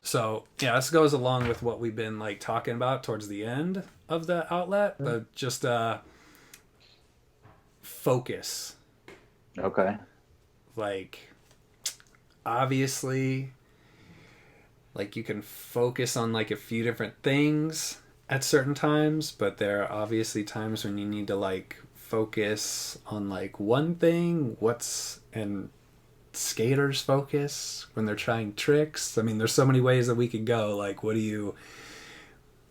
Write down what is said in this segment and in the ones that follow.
So yeah, this goes along with what we've been like talking about towards the end of the outlet, but just focus. Okay. Like obviously, like you can focus on like a few different things at certain times, but there are obviously times when you need to like focus on like one thing. What's and skaters focus when they're trying tricks. I mean, there's so many ways that we could go. Like, what do you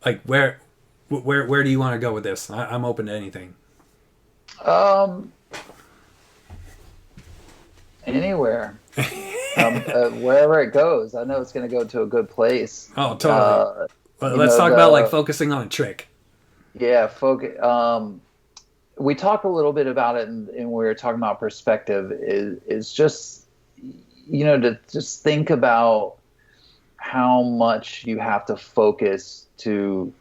like? Where do you want to go with this? I'm open to anything. Um, Anywhere. Wherever it goes, I know it's going to go to a good place. Oh, totally. Uh, Well, you let's know talk about like the focusing on a trick. Yeah, focus. We talked a little bit about it, and we were talking about perspective. Is just to just think about how much you have to focus to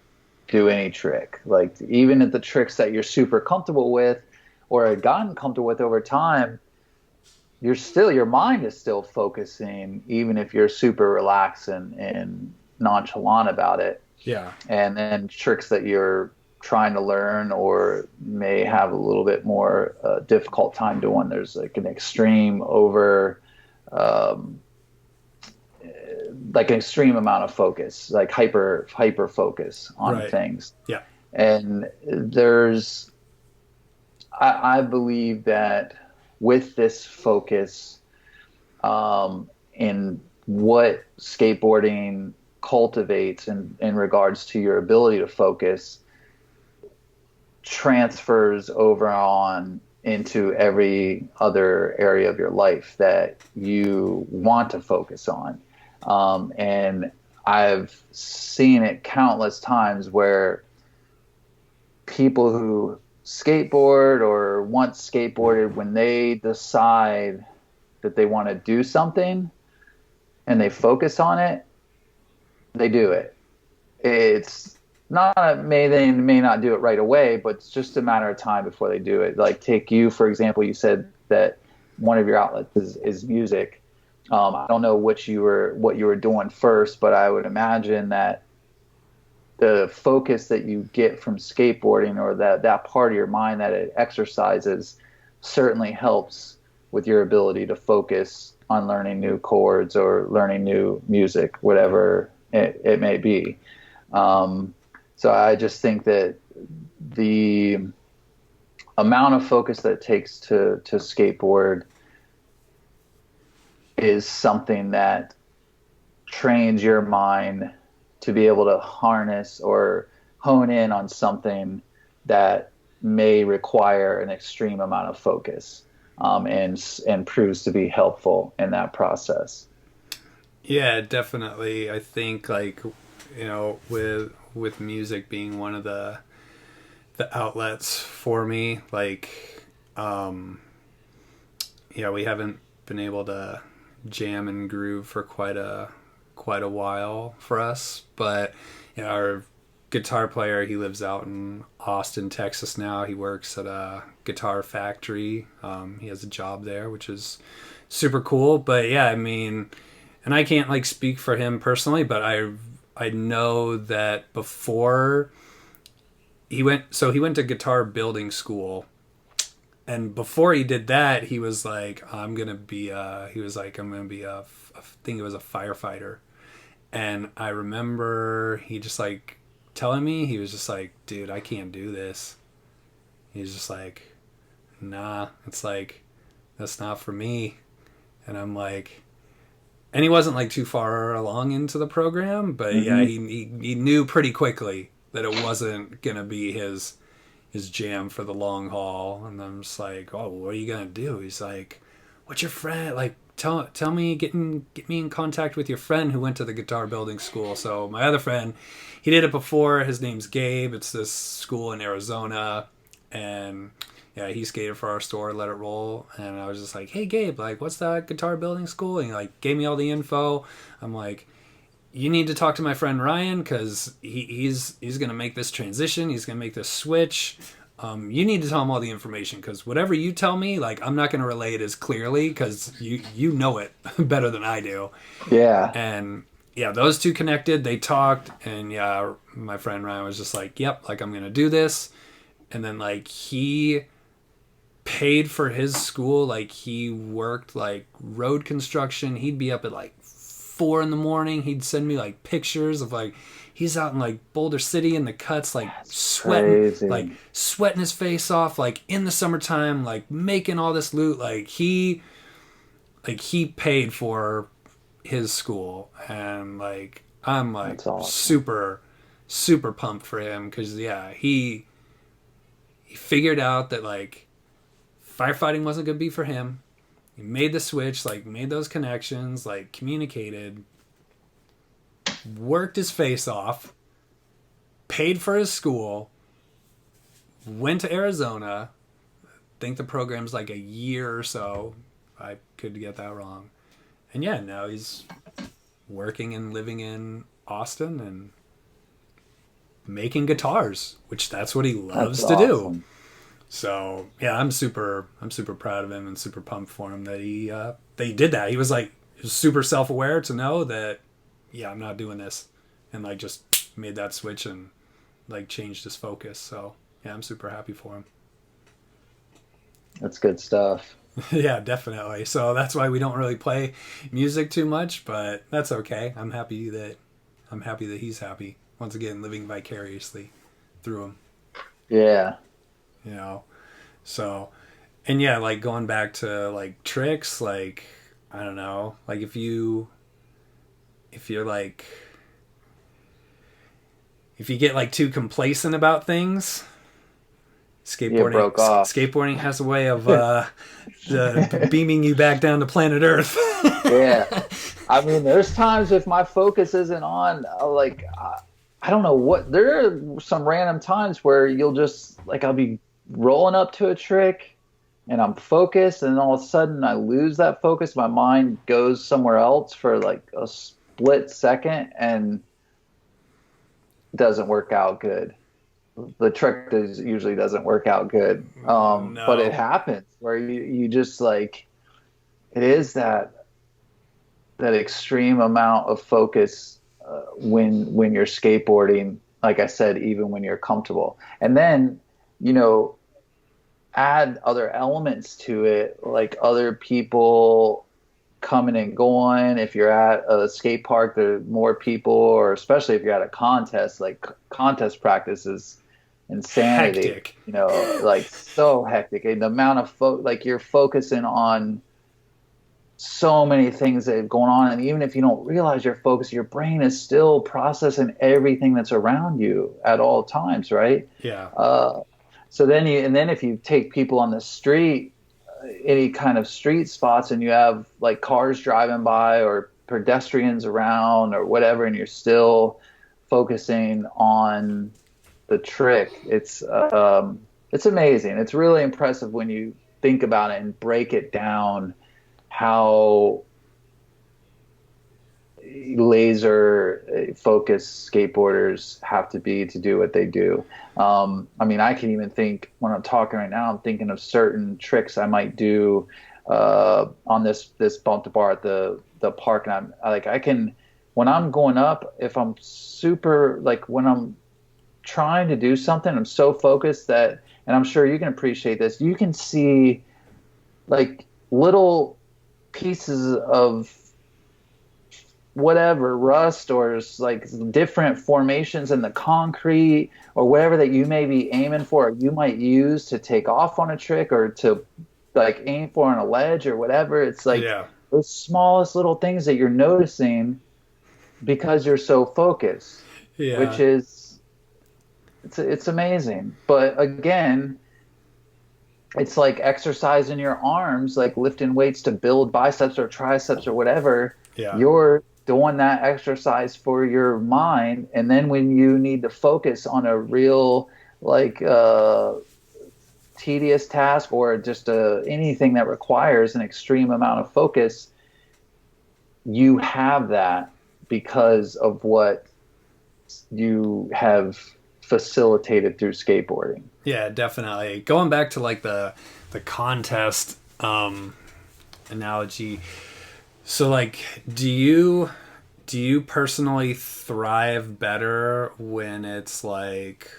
do any trick. Like even at the tricks that you're super comfortable with, or had gotten comfortable with over time, your mind is still focusing, even if you're super relaxed and nonchalant about it. Yeah. And then tricks that you're trying to learn or may have a little bit more difficult time doing, there's like an extreme over um, like an extreme amount of focus, like hyper focus on Right. things. Yeah. And I believe that with this focus, in what skateboarding cultivates in regards to your ability to focus, transfers over on into every other area of your life that you want to focus on. And I've seen it countless times where people who skateboard or once skateboarded, when they decide that they want to do something and they focus on it, they do it. It's not they may not do it right away, but it's just a matter of time before they do it. Like take you for example, you said that one of your outlets is music. I don't know what you were doing first, but I would imagine that the focus that you get from skateboarding, or that part of your mind that it exercises, certainly helps with your ability to focus on learning new chords or learning new music, whatever it may be. So I just think that the amount of focus that it takes to skateboard is something that trains your mind to be able to harness or hone in on something that may require an extreme amount of focus, and proves to be helpful in that process. Yeah, definitely. I think like with music being one of the outlets for me, like yeah, we haven't been able to jam and groove for quite a while for us, but our guitar player, he lives out in Austin, Texas now. He works at a guitar factory. He has a job there, which is super cool. But yeah, I mean, and I can't like speak for him personally, but I know that before he went to guitar building school, and before he did that, he was like, I'm gonna be I think it was a firefighter. And I remember he just like telling me, he was just like, dude, I can't do this. He's just like, nah, it's like, that's not for me. And I'm like, and he wasn't like too far along into the program, but yeah, Mm-hmm. he knew pretty quickly that it wasn't gonna be his jam for the long haul. And I'm just like, oh, what are you gonna do? He's like, what's your friend like? Tell me, get me in contact with your friend who went to the guitar building school. So my other friend, he did it before. His name's Gabe. It's this school in Arizona, and yeah, he skated for our store, Let It Roll. And I was just like, hey Gabe, like, what's that guitar building school? And he like gave me all the info. I'm like, you need to talk to my friend Ryan because he's going to make this transition. He's going to make this switch. You need to tell him all the information because whatever you tell me, like, I'm not going to relay it as clearly because you know it better than I do. Yeah. And yeah, those two connected. They talked, and yeah, my friend Ryan was just like, "Yep, like I'm going to do this." And then like he paid for his school. Like he worked like road construction. He'd be up at like 4 a.m. He'd send me like pictures of like he's out in like Boulder City in the cuts, like sweating his face off, like in the summertime, like making all this loot. Like he paid for his school, and like I'm like awesome. super pumped for him because yeah, he figured out that like firefighting wasn't gonna be for him. He made the switch, like made those connections, like communicated, worked his face off, paid for his school, went to Arizona. I think the program's like a year or so. I could get that wrong. And yeah, now he's working and living in Austin and making guitars, which that's what he loves to do. So yeah, I'm super proud of him and super pumped for him that he did that. He was super self-aware to know that yeah, I'm not doing this, and like just made that switch and like changed his focus. So yeah, I'm super happy for him. That's good stuff. Yeah, definitely. So that's why we don't really play music too much, but that's okay. I'm happy that he's happy. Once again, living vicariously through him. Yeah. You know, so, and yeah, like going back to like tricks, like, I don't know, like if you get like too complacent about things, skateboarding has a way of beaming you back down to planet Earth. Yeah. I mean, there's times if my focus isn't on, like, I don't know what, there are some random times where you'll just, like, I'll be rolling up to a trick and I'm focused, and all of a sudden I lose that focus. My mind goes somewhere else for like a split second and doesn't work out good. The trick usually doesn't work out good. No. But it happens where you just like, it is that extreme amount of focus when you're skateboarding, like I said, even when you're comfortable. And then, you know, add other elements to it, like other people coming and going. If you're at a skate park, there are more people, or especially if you're at a contest, like contest practice is insanity. Hectic. You know, like so hectic. And the amount of like you're focusing on so many things that are going on, and even if you don't realize you're focused, your brain is still processing everything that's around you at all times, right? Yeah. So then if you take people on the street, any kind of street spots, and you have like cars driving by or pedestrians around or whatever, and you're still focusing on the trick, it's amazing. It's really impressive when you think about it and break it down, how laser focused skateboarders have to be to do what they do. I mean, I can even think when I'm talking right now, I'm thinking of certain tricks I might do on this bump to bar at the park, and I can, when I'm going up, if I'm super, like when I'm trying to do something, I'm so focused that, and I'm sure you can appreciate this, you can see like little pieces of whatever, rust or like different formations in the concrete or whatever that you may be aiming for, or you might use to take off on a trick or to like aim for on a ledge or whatever. It's like those smallest little things that you're noticing because you're so focused, which is, it's amazing. But again, it's like exercising your arms, like lifting weights to build biceps or triceps or whatever. Yeah. You're doing that exercise for your mind, and then when you need to focus on a real like tedious task or just anything that requires an extreme amount of focus, you have that because of what you have facilitated through skateboarding. Yeah, definitely. Going back to like the contest analogy. So like do you personally thrive better when it's like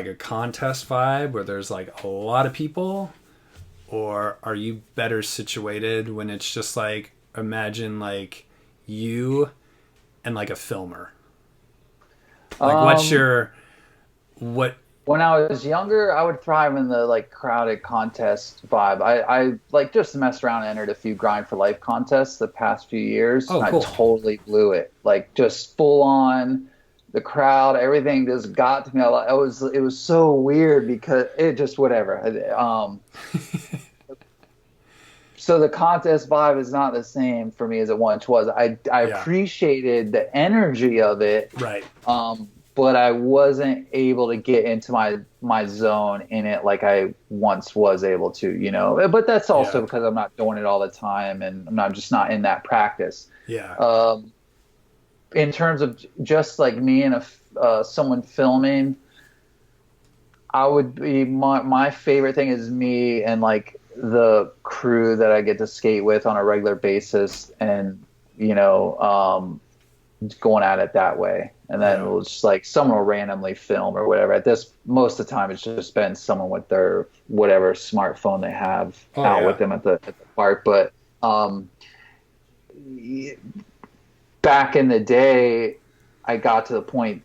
a contest vibe where there's like a lot of people, or are you better situated when it's just like, imagine like you and like a filmer? Like what's Um, your what when I was younger, I would thrive in the like crowded contest vibe. I like just messed around and entered a few grind for life contests the past few years, Oh, and I cool. totally blew it. Like just full on the crowd, everything just got to me. It was so weird because it just whatever. So the contest vibe is not the same for me as it once was. I Yeah. appreciated the energy of it, Right. but I wasn't able to get into my zone in it like I once was able to, you know. But that's also Yeah. because I'm not doing it all the time, and I'm not just not in that practice. Yeah. Um, in terms of just like me and someone filming, I would be my favorite thing is me and like the crew that I get to skate with on a regular basis, and you know, going at it that way. And then Yeah. we'll just like someone will randomly film or whatever. At this, most of the time, it's just been someone with their whatever smartphone they have Oh out with yeah. them at the park. But back in the day, I got to the point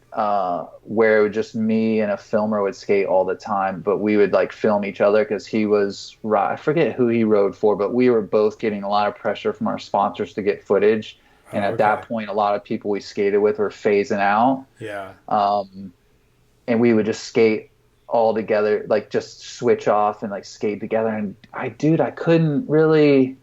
where it was just me and a filmer would skate all the time, but we would like film each other because he was, I forget who he rode for, but we were both getting a lot of pressure from our sponsors to get footage. And Oh, at okay. that point, a lot of people we skated with were phasing out. Yeah. Um, and we would just skate all together, like just switch off and like skate together. And dude, I couldn't really.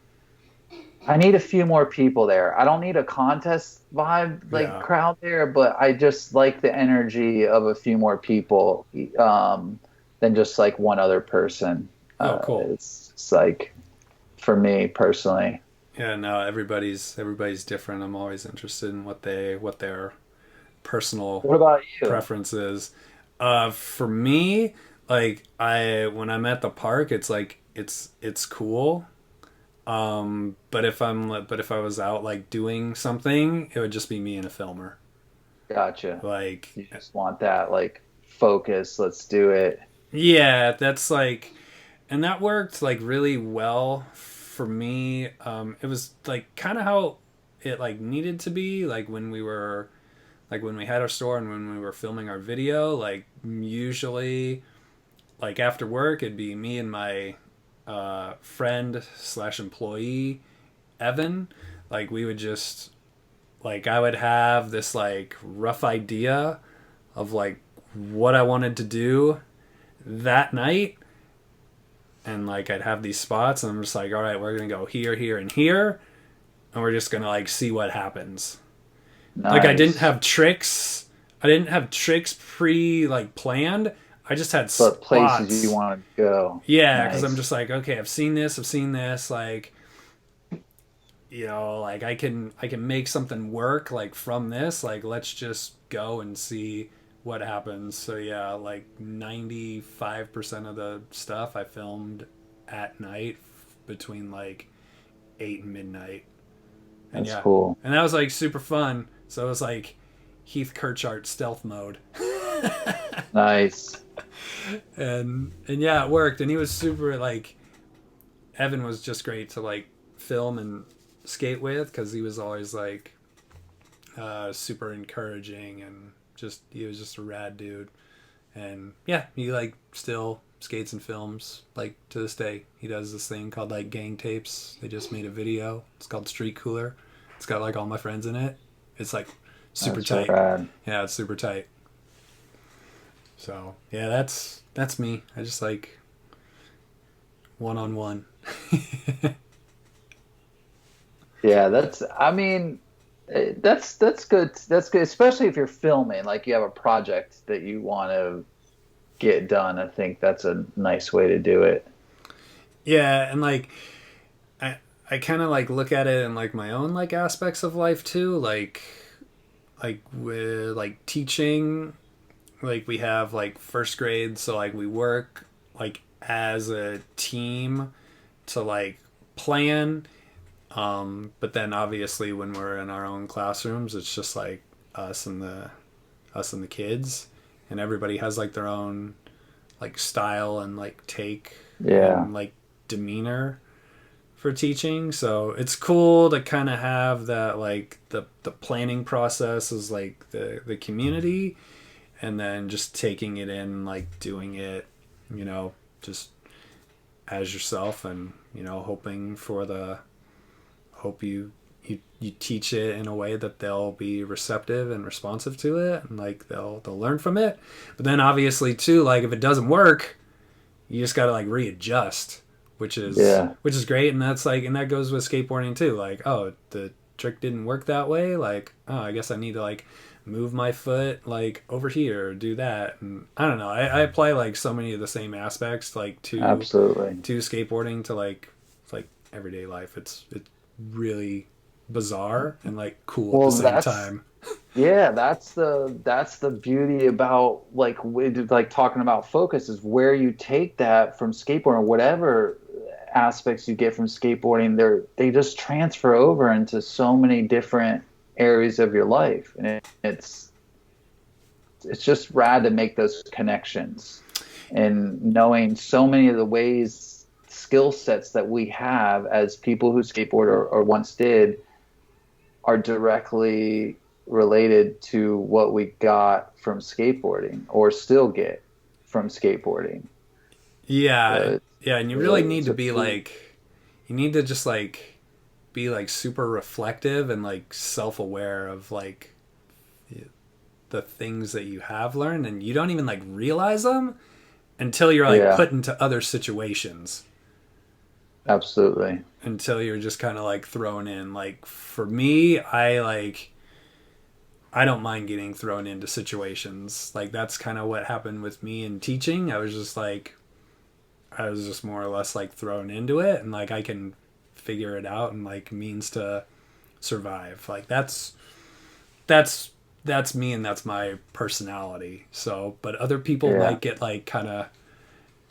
I need a few more people there. I don't need a contest vibe like Yeah. crowd there, but I just like the energy of a few more people than just like one other person. Oh, cool. It's like for me personally. Yeah, no, everybody's different. I'm always interested in what their personal What about you? preference is. For me, like I when I'm at the park, it's like it's cool. But if I was out like doing something, it would just be me and a filmer. Gotcha. Like You just want that like focus. Let's do it. yeah, that's like, and that worked like really well for me. It was like kind of how it like needed to be, like when we had our store and when we were filming our video, like usually like after work it'd be me and my friend slash employee Evan. Like we would just like I would have this like rough idea of like what I wanted to do that night, and like I'd have these spots and I'm just like, all right, we're gonna go here, here, and here, and we're just gonna like see what happens. Like Nice. I didn't have tricks pre like planned. I just had But places you spots. want to go. Yeah, because I'm Nice. just like, okay, I've seen this. Like, you know, like I can make something work like from this. Like, let's just go and see what happens. So yeah, like 95% of the stuff I filmed at night between like 8 and midnight. And That's yeah, cool. and that was like super fun. So it was like Heath Kirchart stealth mode. Nice. And yeah, it worked. And he was super like Evan was just great to like film and skate with because he was always like super encouraging, and just he was just a rad dude. And yeah, he like still skates and films like to this day. He does this thing called like gang tapes. They just made a video. It's called Street Cooler. It's got like all my friends in it. It's like super That's so tight. rad. Yeah, it's super tight. So yeah, that's me. I just like one on one. Yeah, I mean, that's good. That's good, especially if you're filming, like you have a project that you want to get done. I think that's a nice way to do it. Yeah, and like I kind of like look at it in like my own like aspects of life too, like with like teaching, like we have like first grade, so like we work like as a team to like plan. But then obviously when we're in our own classrooms, it's just like us and the us and the kids, and everybody has like their own like style and like take Yeah. and like demeanor for teaching. So it's cool to kind of have that like the planning process is like the community, and then just taking it in, like doing it, you know, just as yourself, and you know, hoping for the hope you teach it in a way that they'll be receptive and responsive to it, and like they'll learn from it. But then obviously too, like if it doesn't work, you just got to like readjust, Yeah. which is great. And that's like, and that goes with skateboarding too, like, oh, the trick didn't work that way, like, oh, I guess I need to like move my foot like over here or do that. And I don't know, I apply like so many of the same aspects like Absolutely. to skateboarding to like everyday life. It's really bizarre and like cool at the Well, same time. yeah, that's the beauty about like talking about focus is where you take that from skateboarding, whatever aspects you get from skateboarding, they just transfer over into so many different areas of your life, and it's just rad to make those connections and knowing so many of the ways skill sets that we have as people who skateboard or once did are directly related to what we got from skateboarding or still get from skateboarding. Yeah, Uh, yeah, and you really need it's to a be like, you need to just like be like super reflective and like self-aware of like the things that you have learned, and you don't even like realize them until you're like yeah, put into other situations, absolutely. until you're just kind of like thrown in. Like for me, I don't mind getting thrown into situations. Like that's kind of what happened with me in teaching. I was just more or less like thrown into it, and like I can figure it out and like means to survive. Like that's that's me, and that's my personality. So, but other people Yeah, might get like kind of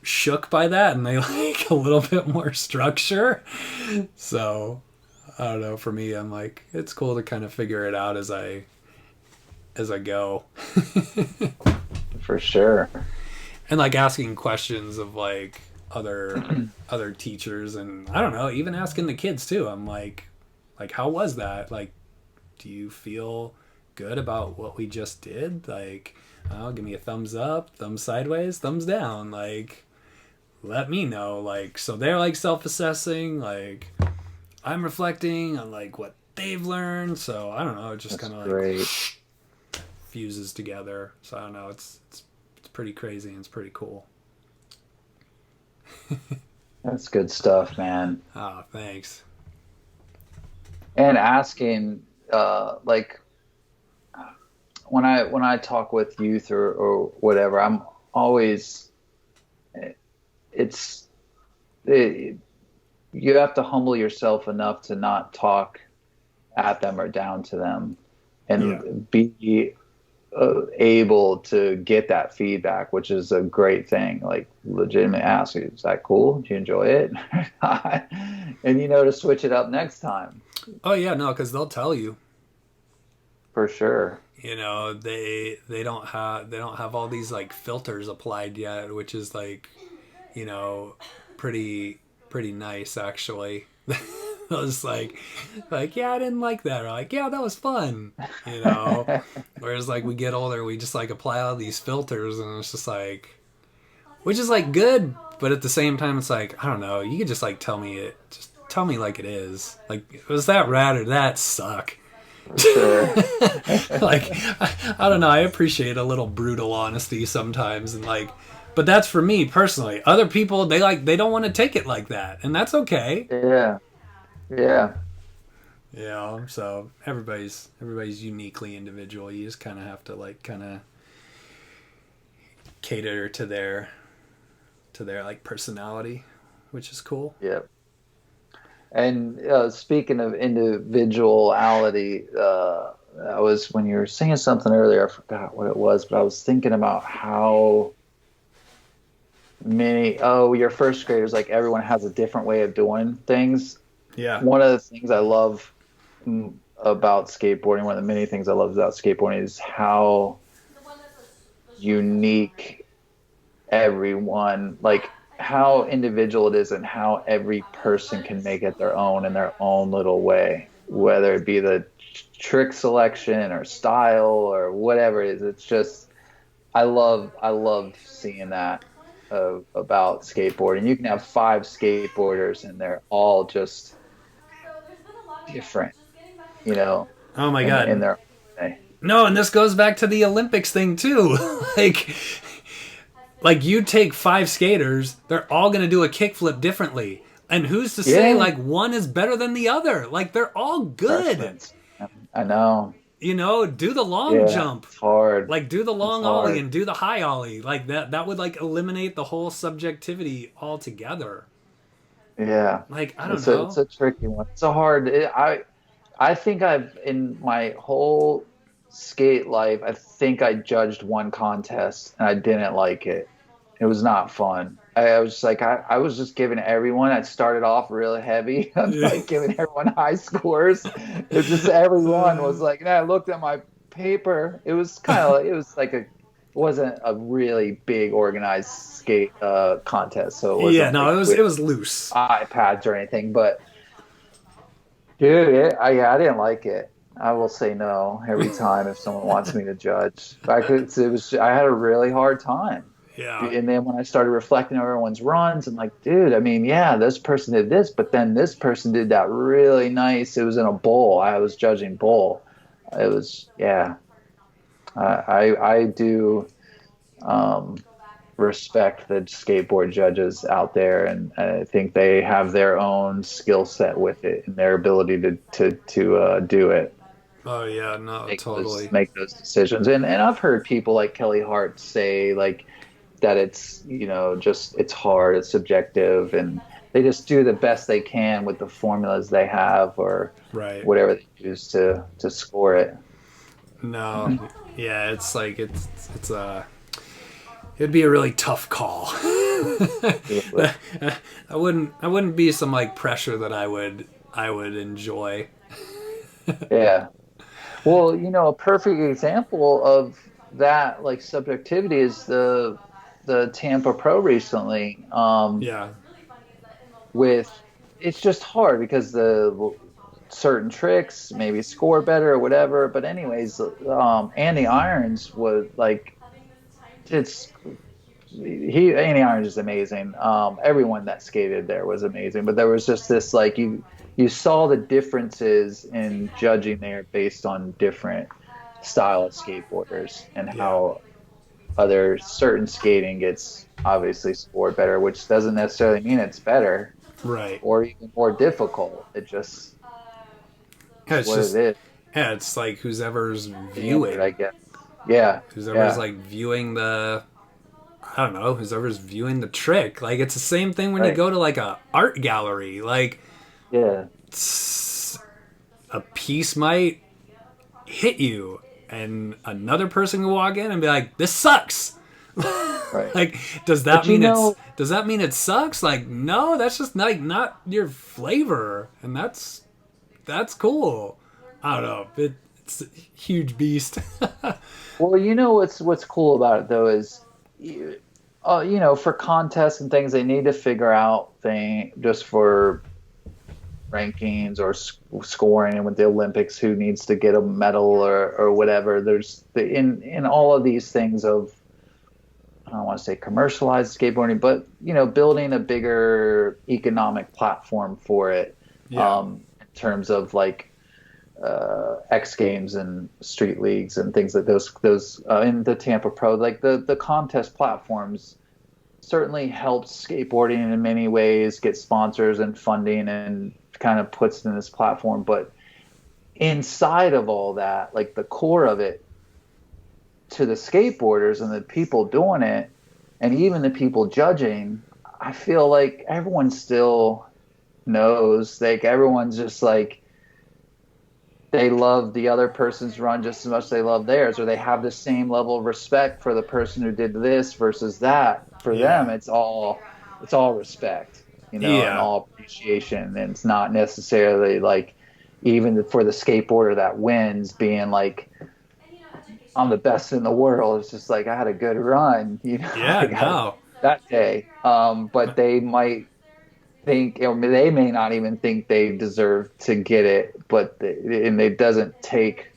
shook by that, and they like a little bit more structure. So, I don't know, for me I'm like it's cool to kind of figure it out as I go. for sure. And like asking questions of like other teachers, and I don't know, even asking the kids too. I'm like how was that? Like do you feel good about what we just did? Like, oh, give me a thumbs up, thumbs sideways, thumbs down. Like, let me know. Like, so they're like self-assessing. Like, I'm reflecting on like what they've learned. So I don't know. It just That's kind of like great. fuses together. So I don't know. It's pretty crazy, and it's pretty cool. That's good stuff, man. Ah, thanks. And asking, like when I talk with youth or whatever, I'm always it's it, you have to humble yourself enough to not talk at them or down to them, Yeah. and be able to get that feedback, which is a great thing. Like legitimately ask, is that cool? Do you enjoy it? And you know to switch it up next time Oh yeah, no, because they'll tell you. for sure. You know, they don't have all these like filters applied yet, which is like, you know, pretty nice actually. I was like yeah, I didn't like that, or like yeah, that was fun, you know. Whereas like we get older, we just like apply all these filters, and it's just like, which is like good, but at the same time, it's like I don't know. You could just like just tell me like it is. Like was that rad or that suck? For sure. Like I don't know, I appreciate a little brutal honesty sometimes, and like, but that's for me personally. Other people, they don't want to take it like that, and that's okay. Yeah. Yeah. You know, so everybody's uniquely individual. You just kind of have to like kind of cater to their like personality, which is cool. Yeah. And speaking of individuality, I was when you were saying something earlier, I forgot what it was, but I was thinking about how many, oh, your first graders, like everyone has a different way of doing things. Yeah. One of the things I love about skateboarding, one of the many things I love about skateboarding is how unique everyone, like how individual it is and how every person can make it their own in their own little way, whether it be the trick selection or style or whatever it is. It's just I love seeing that about skateboarding. You can have five skateboarders and they're all just different, you know, Oh my in God. their own way. No, and this goes back to the Olympics thing too. like like you take five skaters, they're all going to do a kickflip differently. And who's to say Yeah, like one is better than the other? Like they're all good. preference. I know. You know, do the long Yeah, jump. it's hard. Like do the It's long ollie hard. and do the high ollie. Like that would like eliminate the whole subjectivity altogether. Yeah, Like I don't it's know. a tricky one. It's a hard. I think I've in my whole skate life, I think I judged one contest and I didn't like it. It was not fun. I was just like I was just giving everyone. I started off really heavy. I'm like giving everyone high scores. It's just everyone was like, and I looked at my paper. It was kind of like it was like a it wasn't a really big organized skate contest, so it Yeah, wasn't no, like it with was loose. iPads or anything. But dude, yeah, I didn't like it. I will say no every time if someone wants me to judge. I had a really hard time. Yeah. And then when I started reflecting on everyone's runs, and like, dude, I mean, yeah, this person did this, but then this person did that really nice. It was in a bowl. I was judging bowl. It was, yeah. I do um, respect the skateboard judges out there, and I think they have their own skill set with it and their ability to do it, Oh yeah, no, totally. make those decisions. And I've heard people like Kelly Hart say like that it's just it's hard, it's subjective, and they just do the best they can with the formulas they have or Right. whatever they use to score it. No. Yeah, it's like it's a it'd be a really tough call. Absolutely. I wouldn't be some like pressure that I would enjoy. Yeah. Well, a perfect example of that like subjectivity is the Tampa Pro recently. Yeah. With it's just hard because the certain tricks maybe score better or whatever. But anyways, Andy Irons was like it's Andy Irons is amazing. Everyone that skated there was amazing, but there was just this like you saw the differences in judging there based on different style of skateboarders and Yeah. how other certain skating gets obviously scored better, which doesn't necessarily mean it's better Right. or even more difficult. It just Yeah, is it's what it just is. yeah, it's like whoever's Standard, I viewing, guess. Yeah, whoever's yeah, like viewing the I don't know, whoever's viewing the trick. Like it's the same thing when you right. go to like a art gallery. Like Yeah, a piece might hit you and another person can walk in and be like, "This sucks." right. Like, does But that mean it sucks? Like, no, that's just like not your flavor, and that's cool. I don't know. It's a huge beast. well, what's cool about it though is, for contests and things, they need to figure out thing just for rankings or scoring, and with the Olympics, who needs to get a medal or whatever. There's in all of these things of I don't want to say commercialized skateboarding, but building a bigger economic platform for it, Yeah. in terms of like X Games and street leagues and things like those in the Tampa Pro, like the contest platforms certainly helps skateboarding in many ways get sponsors and funding and kind of puts in this platform. But inside of all that, like the core of it, to the skateboarders and the people doing it, and even the people judging, I feel like everyone's still knows, like everyone's just like they love the other person's run just as much as they love theirs, or they have the same level of respect for the person who did this versus that. For them, Yeah. it's all respect, and Yeah. all appreciation. And it's not necessarily like even for the skateboarder that wins being like I'm the best in the world. It's just like I had a good run, Yeah, like I had a, no. that day. But they might think, or they may not even think they deserve to get it, and it doesn't take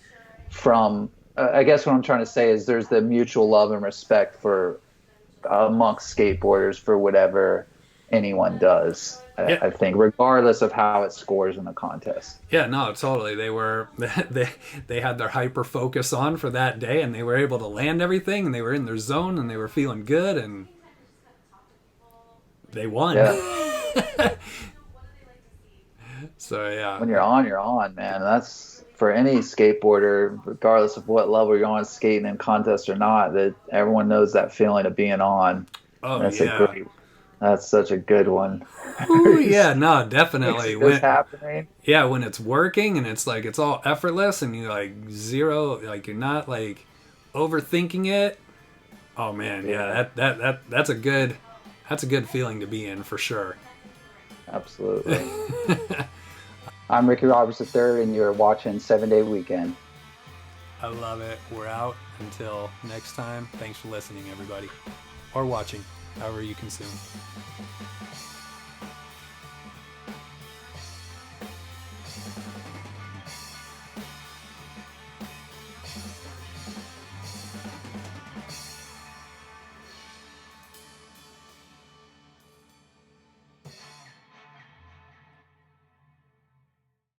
from. I guess what I'm trying to say is there's the mutual love and respect for amongst skateboarders for whatever anyone does. Yeah. I think, regardless of how it scores in the contest. Yeah, no, totally. They were they had their hyper focus on for that day, and they were able to land everything, and they were in their zone, and they were feeling good, and they won. Yeah, So yeah, when you're on, man. That's for any skateboarder, regardless of what level you're on, skating in contest or not. That everyone knows that feeling of being on. oh That's a yeah, great. That's such a good one. ooh Makes yeah, no, definitely. this When happening. yeah, when it's working and it's like it's all effortless, and you like zero, like you're not like overthinking it. Oh man, yeah, Yeah, that's a good feeling to be in for sure. absolutely. I'm Ricky Roberts III, and you're watching 7 Day Weekend. I love it. We're out until next time. Thanks for listening, everybody, or watching, however you consume.